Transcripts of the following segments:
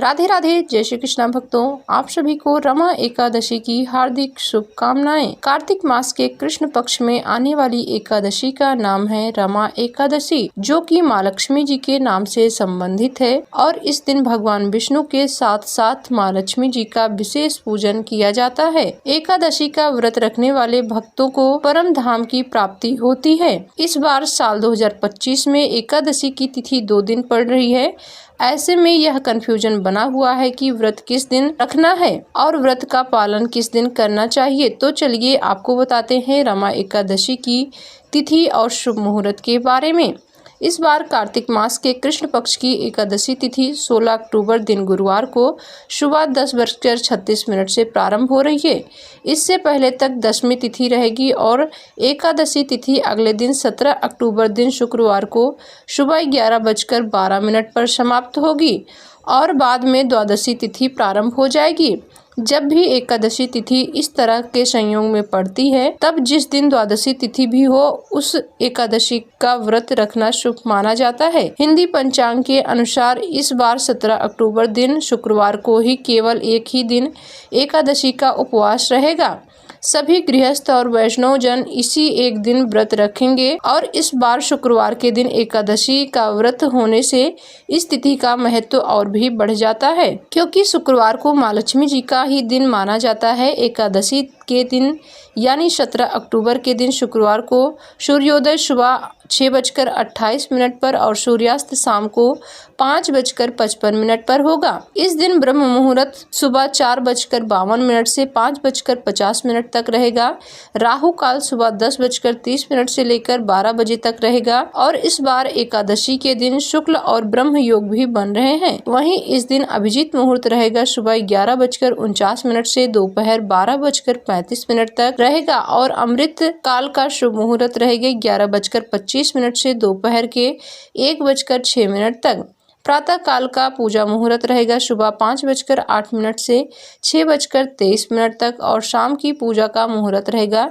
राधे राधे। जय श्री कृष्ण भक्तों, आप सभी को रमा एकादशी की हार्दिक शुभकामनाएं। कार्तिक मास के कृष्ण पक्ष में आने वाली एकादशी का नाम है रमा एकादशी, जो कि माँ लक्ष्मी जी के नाम से संबंधित है और इस दिन भगवान विष्णु के साथ साथ माँ लक्ष्मी जी का विशेष पूजन किया जाता है। एकादशी का व्रत रखने वाले भक्तों को परम धाम की प्राप्ति होती है। इस बार साल 2025 में एकादशी की तिथि 2 दिन पड़ रही है। ऐसे में यह कंफ्यूजन बना हुआ है कि व्रत किस दिन रखना है और व्रत का पालन किस दिन करना चाहिए। तो चलिए आपको बताते हैं रमा एकादशी की तिथि और शुभ मुहूर्त के बारे में। इस बार कार्तिक मास के कृष्ण पक्ष की एकादशी तिथि 16 अक्टूबर दिन गुरुवार को सुबह 10:36 से प्रारंभ हो रही है। इससे पहले तक दशमी तिथि रहेगी और एकादशी तिथि अगले दिन 17 अक्टूबर दिन शुक्रवार को सुबह 11:12 पर समाप्त होगी और बाद में द्वादशी तिथि प्रारंभ हो जाएगी। जब भी एकादशी तिथि इस तरह के संयोग में पड़ती है, तब जिस दिन द्वादशी तिथि भी हो उस एकादशी का व्रत रखना शुभ माना जाता है। हिंदी पंचांग के अनुसार इस बार 17 अक्टूबर दिन शुक्रवार को ही केवल एक ही दिन एकादशी का उपवास रहेगा। सभी गृहस्थ और वैष्णव जन इसी एक दिन व्रत रखेंगे और इस बार शुक्रवार के दिन एकादशी का व्रत होने से इस तिथि का महत्व और भी बढ़ जाता है, क्योंकि शुक्रवार को माँ लक्ष्मी जी का ही दिन माना जाता है। एकादशी के दिन यानी 17 अक्टूबर के दिन शुक्रवार को सूर्योदय सुबह 6:28 पर और सूर्यास्त शाम को 5:55 पर होगा। इस दिन ब्रह्म मुहूर्त सुबह 4:52 से 5:50 तक रहेगा। राहु काल सुबह 10:30 से लेकर 12 बजे तक रहेगा और इस बार एकादशी के दिन शुक्ल और ब्रह्म योग भी बन रहे हैं। वहीं इस दिन अभिजीत मुहूर्त रहेगा सुबह 11:49 से दोपहर 12:35 तक रहेगा और अमृत काल का शुभ मुहूर्त रहेगा 11:25 से दोपहर के 1:06 तक। प्रातः काल का पूजा मुहूर्त रहेगा सुबह 5:08 से 6:23 तक और शाम की पूजा का मुहूर्त रहेगा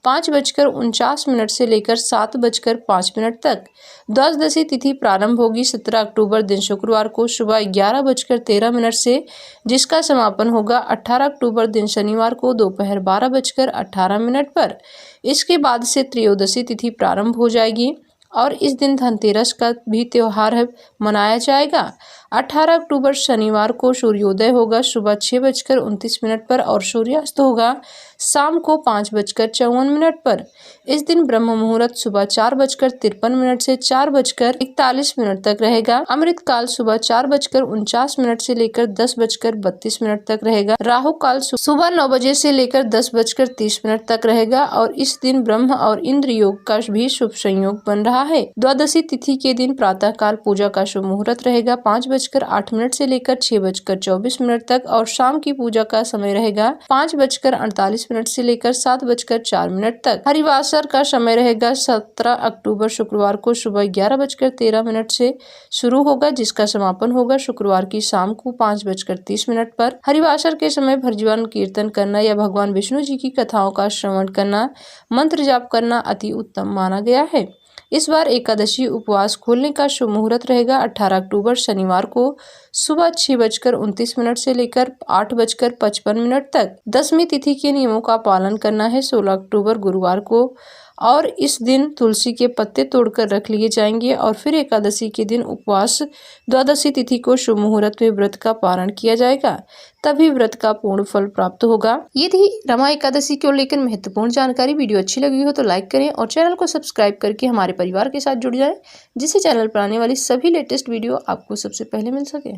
5:49 से लेकर 7:05 तक। द्वादशी तिथि प्रारंभ होगी 17 अक्टूबर दिन शुक्रवार को सुबह 11:13 से, जिसका समापन होगा 18 अक्टूबर दिन शनिवार को दोपहर 12:18 पर। इसके बाद से त्रयोदशी तिथि प्रारंभ हो जाएगी और इस दिन धनतेरस का भी त्योहार मनाया जाएगा। 18 अक्टूबर शनिवार को सूर्योदय होगा सुबह 6:29 पर और सूर्यास्त होगा शाम को 5:54 पर। इस दिन ब्रह्म मुहूर्त सुबह 4:53 से 4:41 तक रहेगा। अमृत काल सुबह 4:49 से लेकर 10:32 तक रहेगा। राहु काल सुबह 9 बजे से लेकर 10:30 तक रहेगा और इस दिन ब्रह्म और इंद्र योग का भी शुभ संयोग बन रहा है। द्वादशी तिथि के दिन प्रातः काल पूजा का शुभ मुहूर्त रहेगा 5:08 से लेकर 6:24 तक और शाम की पूजा का समय रहेगा 5:48 से लेकर 7:04 तक। हरिवासर का समय रहेगा 17 अक्टूबर शुक्रवार को सुबह 11:13 से शुरू होगा, जिसका समापन होगा शुक्रवार की शाम को 5:30 पर। हरिवासर के समय भजन कीर्तन करना या भगवान विष्णु जी की कथाओं का श्रवण करना, मंत्र जाप करना अति उत्तम माना गया है। इस बार एकादशी उपवास खोलने का शुभ मुहूर्त रहेगा 18 अक्टूबर शनिवार को सुबह 6:29 से लेकर 8:55 तक। दशमी तिथि के नियमों का पालन करना है 16 अक्टूबर गुरुवार को और इस दिन तुलसी के पत्ते तोड़कर रख लिए जाएंगे और फिर एकादशी के दिन उपवास द्वादशी तिथि को शुभ मुहूर्त में व्रत का पारण किया जाएगा, तभी व्रत का पूर्ण फल प्राप्त होगा। ये थी रमा एकादशी को लेकर महत्वपूर्ण जानकारी। वीडियो अच्छी लगी हो तो लाइक करें और चैनल को सब्सक्राइब करके हमारे परिवार के साथ जुड़ जाएं, जिससे चैनल पर आने वाली सभी लेटेस्ट वीडियो आपको सबसे पहले मिल सके।